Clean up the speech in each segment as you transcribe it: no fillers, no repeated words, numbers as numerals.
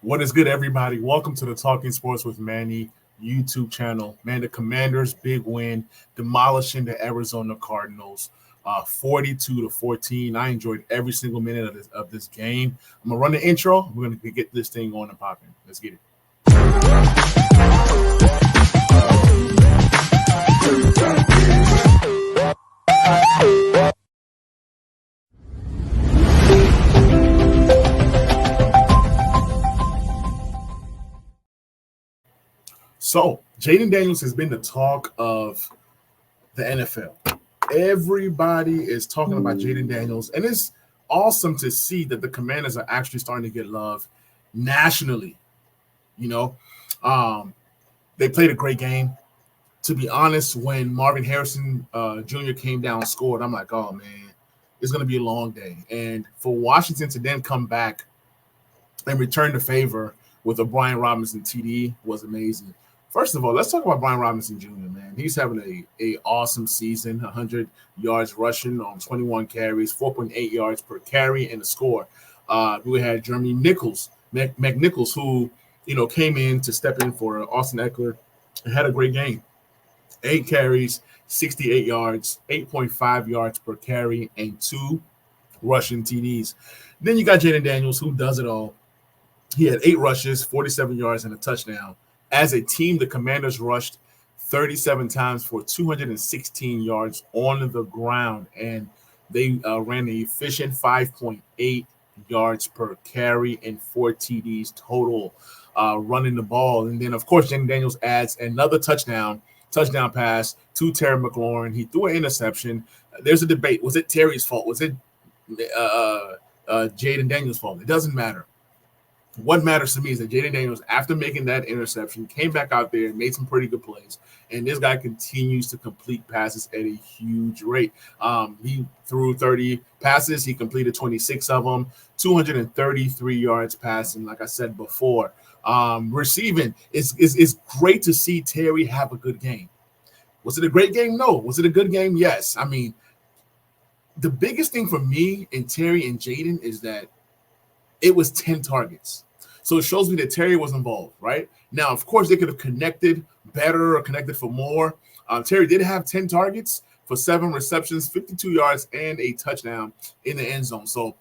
What is good, everybody? Welcome to the Talking Sports with Manny YouTube channel. Man, the Commanders' big win, demolishing the Arizona Cardinals, 42-14. I enjoyed every single minute of this game. I'm gonna run the intro. We're gonna get this thing on and popping. Let's get it. So, Jaden Daniels has been the talk of the NFL. Everybody is talking about Jaden Daniels, and it's awesome to see that the Commanders are actually starting to get love nationally. They played a great game. To be honest, when Marvin Harrison Jr. came down and scored, I'm like, oh, man, it's going to be a long day. And for Washington to then come back and return the favor with a Brian Robinson TD was amazing. First of all, let's talk about Brian Robinson Jr., man. He's having a awesome season, 100 yards rushing on 21 carries, 4.8 yards per carry, and a score. We had Jeremy McNichols, who, came in to step in for Austin Eckler and had a great game. 8 carries, 68 yards, 8.5 yards per carry, and 2 rushing TDs. Then you got Jaden Daniels, who does it all. He had 8 rushes, 47 yards, and a touchdown. As a team, the Commanders rushed 37 times for 216 yards on the ground, and they ran an efficient 5.8 yards per carry and 4 TDs total running the ball. And then, of course, Jaden Daniels adds another touchdown pass to Terry McLaurin. He threw an interception. There's a debate. Was it Terry's fault? Was it Jaden Daniels' fault? It doesn't matter. What matters to me is that Jaden Daniels, after making that interception, came back out there and made some pretty good plays. And this guy continues to complete passes at a huge rate. He threw 30 passes. He completed 26 of them, 233 yards passing, like I said before. Receiving is great to see Terry have a good game. Was it a great game? No. Was it a good game? Yes. I mean, the biggest thing for me in Terry and Jaden is that it was 10 targets. So it shows me that Terry was involved, right? Now, of course, they could have connected better or connected for more. Terry did have 10 targets for 7 receptions, 52 yards, and a touchdown in the end zone. So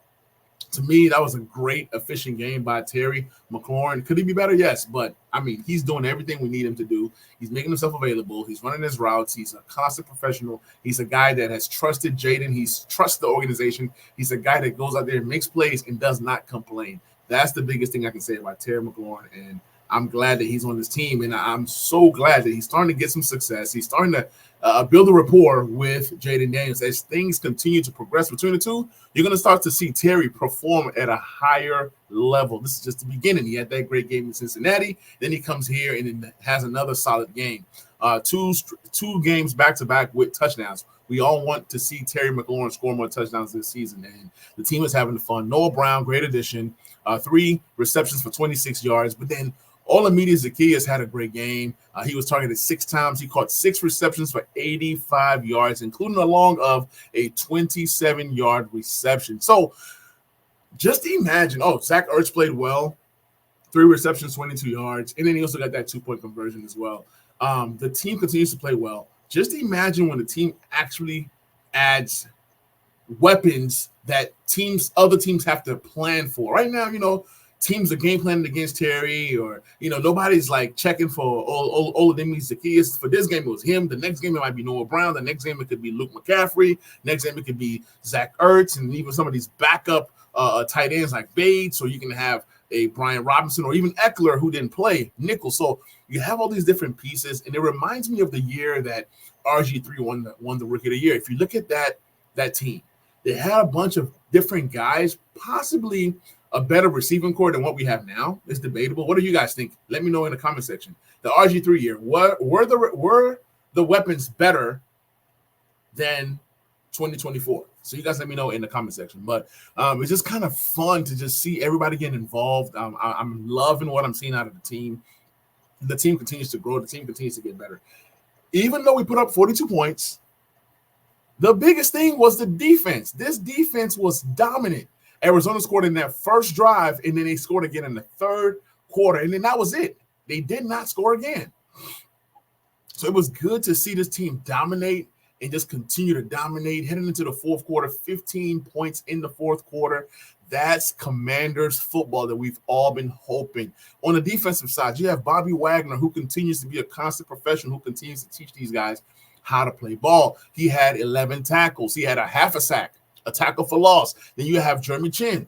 to me, that was a great, efficient game by Terry McLaurin. Could he be better? Yes, but, I mean, he's doing everything we need him to do. He's making himself available. He's running his routes. He's a constant professional. He's a guy that has trusted Jaden. He's trusted the organization. He's a guy that goes out there and makes plays and does not complain. That's the biggest thing I can say about Terry McLaurin, and I'm glad that he's on this team, and I'm so glad that he's starting to get some success. He's starting to build a rapport with Jaden Daniels. As things continue to progress between the two, you're going to start to see Terry perform at a higher level. This is just the beginning. He had that great game in Cincinnati. Then he comes here and has another solid game. Two games back-to-back with touchdowns. We all want to see Terry McLaurin score more touchdowns this season, and the team is having fun. Noah Brown, great addition. 3 receptions for 26 yards, but then Olamide Zaccheaus had a great game. He was targeted 6 times. He caught 6 receptions for 85 yards, including along of a 27-yard reception. So just imagine, Zach Ertz played well, 3 receptions, 22 yards, and then he also got that 2-point conversion as well. The team continues to play well. Just imagine when the team actually adds weapons that other teams have to plan for. Right now, teams are game planning against Terry, or nobody's like checking for Olamide Zaccheaus. For this game, it was him. The next game, it might be Noah Brown. The next game, it could be Luke McCaffrey. Next game, it could be Zach Ertz, and even some of these backup tight ends like Bates, or you can have a Brian Robinson, or even Eckler, who didn't play, nickel. So you have all these different pieces, and it reminds me of the year that RG3 won the Rookie of the Year. If you look at that team, they had a bunch of different guys, possibly a better receiving core than what we have now. It's debatable. What do you guys think? Let me know in the comment section. The RG3 year, were the weapons better than 2024? So you guys let me know in the comment section. But it's just kind of fun to just see everybody getting involved. I'm loving what I'm seeing out of the team. The team continues to grow. The team continues to get better. Even though we put up 42 points, the biggest thing was the defense. This defense was dominant. Arizona scored in that first drive, and then they scored again in the third, quarter, and then that was it. They did not score again. So it was good to see this team dominate and just continue to dominate. Heading into the fourth quarter, 15 points in the fourth quarter. That's Commanders football that we've all been hoping. On the defensive side, you have Bobby Wagner, who continues to be a constant professional, who continues to teach these guys how to play ball. He had 11 tackles. He had a half a sack, a tackle for loss. Then you have Jeremy Chin.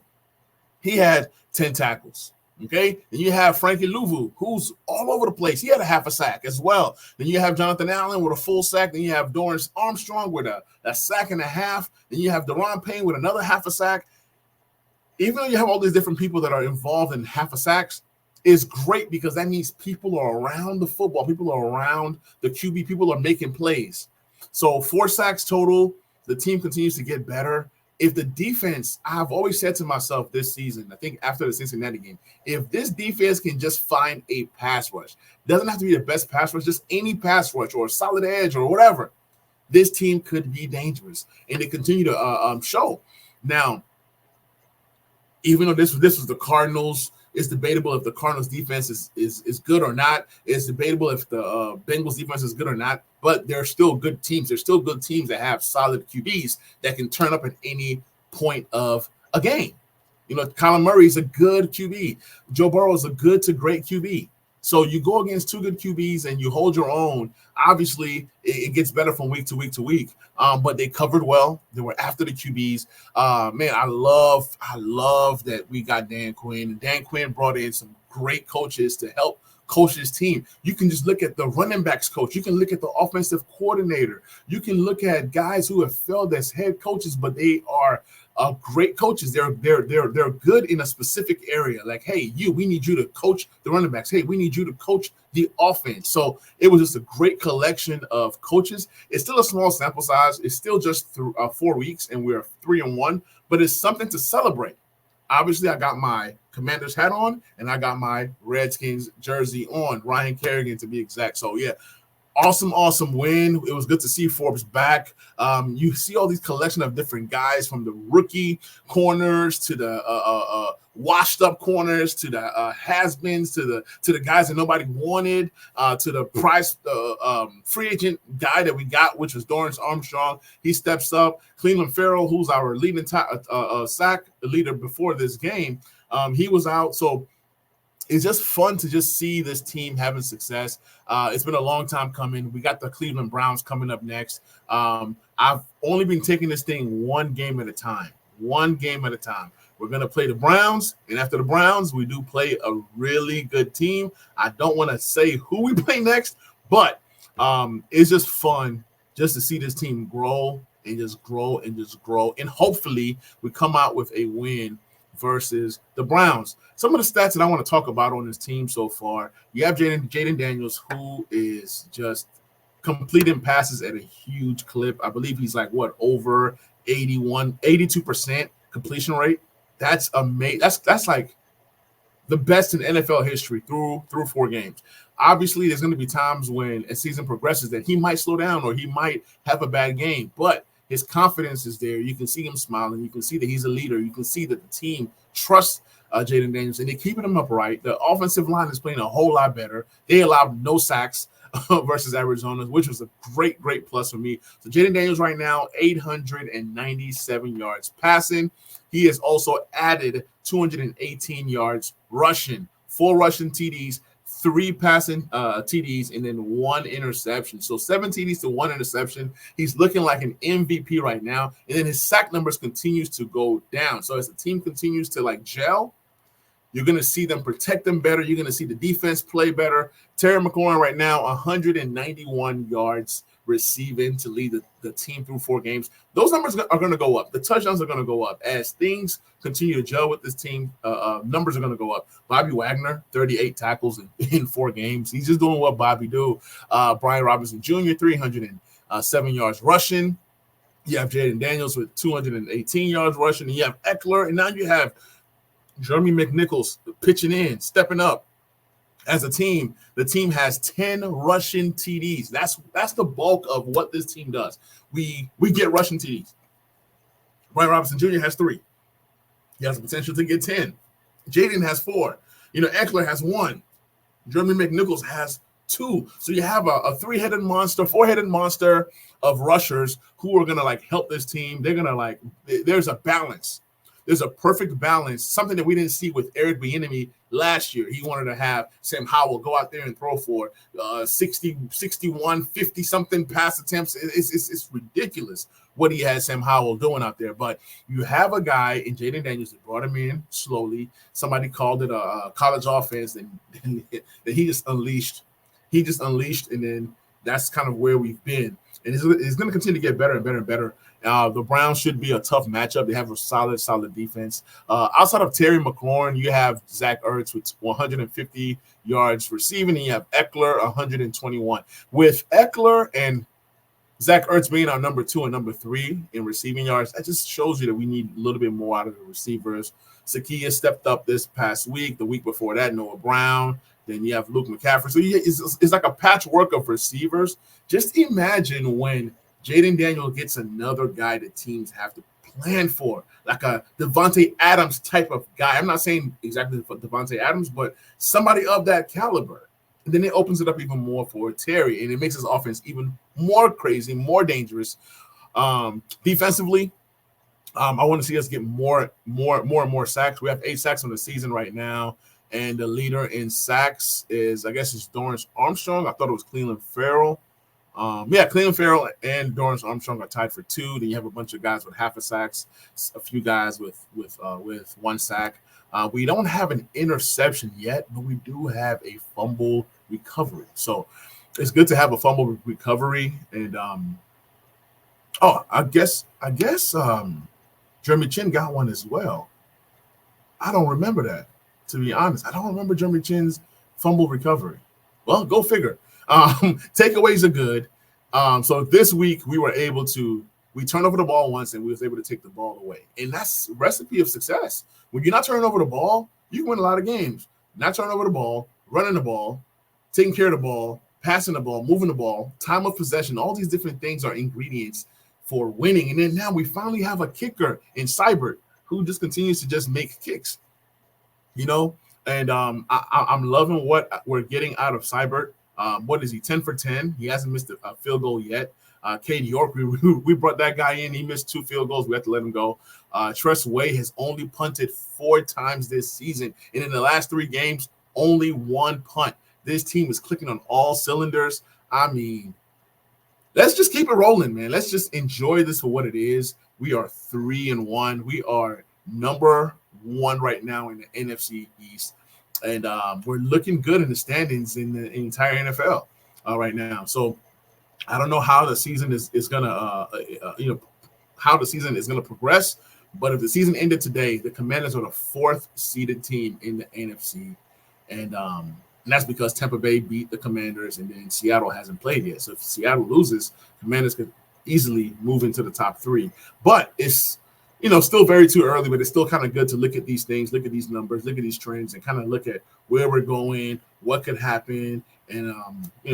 He had 10 tackles. Okay, then you have Frankie Louvu, who's all over the place. He had a half a sack as well. Then you have Jonathan Allen with a full sack. Then you have Dorrance Armstrong with a sack and a half. Then you have Deron Payne with another half a sack. Even though you have all these different people that are involved in half a sacks, is great because that means people are around the football. People are around the QB. People are making plays. So 4 sacks total. The team continues to get better. If the defense, I've always said to myself this season, I think after the Cincinnati game, if this defense can just find a pass rush, doesn't have to be the best pass rush, just any pass rush or a solid edge or whatever, this team could be dangerous. And they continue to show. Now, even though this was the Cardinals, it's debatable if the Cardinals defense is good or not. It's debatable if the Bengals defense is good or not. But they're still good teams. They're still good teams that have solid QBs that can turn up at any point of a game. You know, Kyler Murray is a good QB. Joe Burrow is a good to great QB. So you go against 2 good QBs and you hold your own. Obviously, it gets better from week to week to week. But they covered well. They were after the QBs. Man, I love that we got Dan Quinn. Dan Quinn brought in some great coaches to help coach his team. You can just look at the running backs coach. You can look at the offensive coordinator. You can look at guys who have failed as head coaches, but they are great coaches. They're good in a specific area. Like, hey, we need you to coach the running backs. Hey, we need you to coach the offense. So it was just a great collection of coaches. It's still a small sample size. It's still just through 4 weeks, and we're 3-1. But it's something to celebrate. Obviously, I got my Commanders hat on, and I got my Redskins jersey on, Ryan Kerrigan to be exact. So, yeah, awesome win. It was good to see Forbes back. You see all these collection of different guys from the rookie corners to the washed-up corners to the has-beens to the guys that nobody wanted to the price free agent guy that we got, which was Dorrance Armstrong. He steps up. Cleveland Farrell, who's our leading sack leader before this game, he was out. So it's just fun to just see this team having success. It's been a long time coming. We got the Cleveland Browns coming up next. I've only been taking this thing one game at a time. We're going to play the Browns, and after the Browns, we do play a really good team. I don't want to say who we play next, but it's just fun just to see this team grow and just grow and just grow. And hopefully we come out with a win versus the Browns. Some of the stats that I want to talk about on this team so far, you have Jaden Daniels, who is just completing passes at a huge clip. I believe he's like, over 82% completion rate. That's amazing. That's like the best in NFL history through 4 games. Obviously, there's going to be times when a season progresses that he might slow down or he might have a bad game, but his confidence is there. You can see him smiling. You can see that he's a leader. You can see that the team trusts Jaden Daniels, and they're keeping him upright. The offensive line is playing a whole lot better. They allowed no sacks versus Arizona, which was a great plus for me. So Jaden Daniels right now, 897 yards passing. He has also added 218 yards rushing, 4 rushing TDs, 3 passing TDs, and then 1 interception. So 7 TDs to 1 interception. He's looking like an MVP right now. And then his sack numbers continues to go down. So as the team continues to gel, you're going to see them protect them better. You're going to see the defense play better. Terry McLaurin right now, 191 yards receiving to lead the team through 4 games. Those numbers are going to go up. The touchdowns are going to go up. As things continue to gel with this team, numbers are going to go up. Bobby Wagner, 38 tackles in 4 games. He's just doing what Bobby do. Brian Robinson Jr., 307 yards rushing. You have Jaden Daniels with 218 yards rushing. And you have Eckler. And now you have Jeremy McNichols pitching in, stepping up. As a team, the team has 10 rushing TDs. That's the bulk of what this team does. We get rushing TDs. Brian Robinson Jr. has 3. He has the potential to get 10. Jaden has 4. Eckler has 1. Jeremy McNichols has 2. So you have a 3-headed monster, 4-headed monster of rushers who are going to help this team. They're going to there's a balance. There's a perfect balance, something that we didn't see with Eric Bieniemy last year. He wanted to have Sam Howell go out there and throw for 60, 61, 50-something pass attempts. It's ridiculous what he had Sam Howell doing out there. But you have a guy in Jaden Daniels that brought him in slowly. Somebody called it a college offense, and he just unleashed. He just unleashed, and then that's kind of where we've been. And it's going to continue to get better and better and better. The Browns should be a tough matchup. They have a solid defense. Outside of Terry McLaurin, you have Zach Ertz with 150 yards receiving, and you have Eckler 121. With Eckler and Zach Ertz being our number 2 and number 3 in receiving yards, that just shows you that we need a little bit more out of the receivers. Sakia stepped up this past week. The week before that, Noah Brown. Then you have Luke McCaffrey. So it's like a patchwork of receivers. Just imagine when Jaden Daniels gets another guy that teams have to plan for, like a Devontae Adams type of guy. I'm not saying exactly Devontae Adams, but somebody of that caliber. And then it opens it up even more for Terry, and it makes his offense even more crazy, more dangerous. Defensively, I want to see us get more and more sacks. We have 8 sacks on the season right now. And the leader in sacks is, I guess, it's Dorrance Armstrong. I thought it was Cleveland Farrell. Cleveland Farrell and Dorrance Armstrong are tied for 2. Then you have a bunch of guys with half a sacks, a few guys with 1 sack. We don't have an interception yet, but we do have a fumble recovery. So it's good to have a fumble recovery. And I guess Jeremy Chin got one as well. I don't remember that. To be honest, I don't remember Jeremy Chin's fumble recovery. Well, go figure. Takeaways are good. So this week we turned over the ball once and we was able to take the ball away. And that's a recipe of success. When you're not turning over the ball, you can win a lot of games. Not turning over the ball, running the ball, taking care of the ball, passing the ball, moving the ball, time of possession, all these different things are ingredients for winning. And then now we finally have a kicker in Seibert who just continues to just make kicks. And I'm loving what we're getting out of Seibert. What is he, 10 for 10? He hasn't missed a field goal yet. Cade York, we brought that guy in. He missed 2 field goals. We have to let him go. Tress Way has only punted 4 times this season. And in the last 3 games, only 1 punt. This team is clicking on all cylinders. I mean, let's just keep it rolling, man. Let's just enjoy this for what it is. We are 3-1. We are number 1 right now in the NFC East. And we're looking good in the standings in the entire NFL right now. So I don't know how the season is gonna how the season is gonna progress. But if the season ended today, the Commanders are the 4th seeded team in the NFC, and that's because Tampa Bay beat the Commanders, and then Seattle hasn't played yet. So if Seattle loses, Commanders could easily move into the top 3. But it's still very too early, but it's still kind of good to look at these things, look at these numbers, look at these trends, and kind of look at where we're going, what could happen, and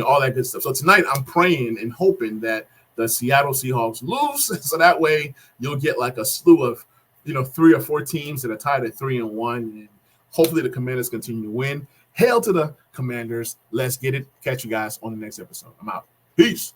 all that good stuff. So tonight I'm praying and hoping that the Seattle Seahawks lose, so that way you'll get like a slew of 3 or 4 teams that are tied at 3-1, and hopefully the Commanders continue to win. Hail to the Commanders. Let's get it. Catch you guys on the next episode. I'm out. Peace.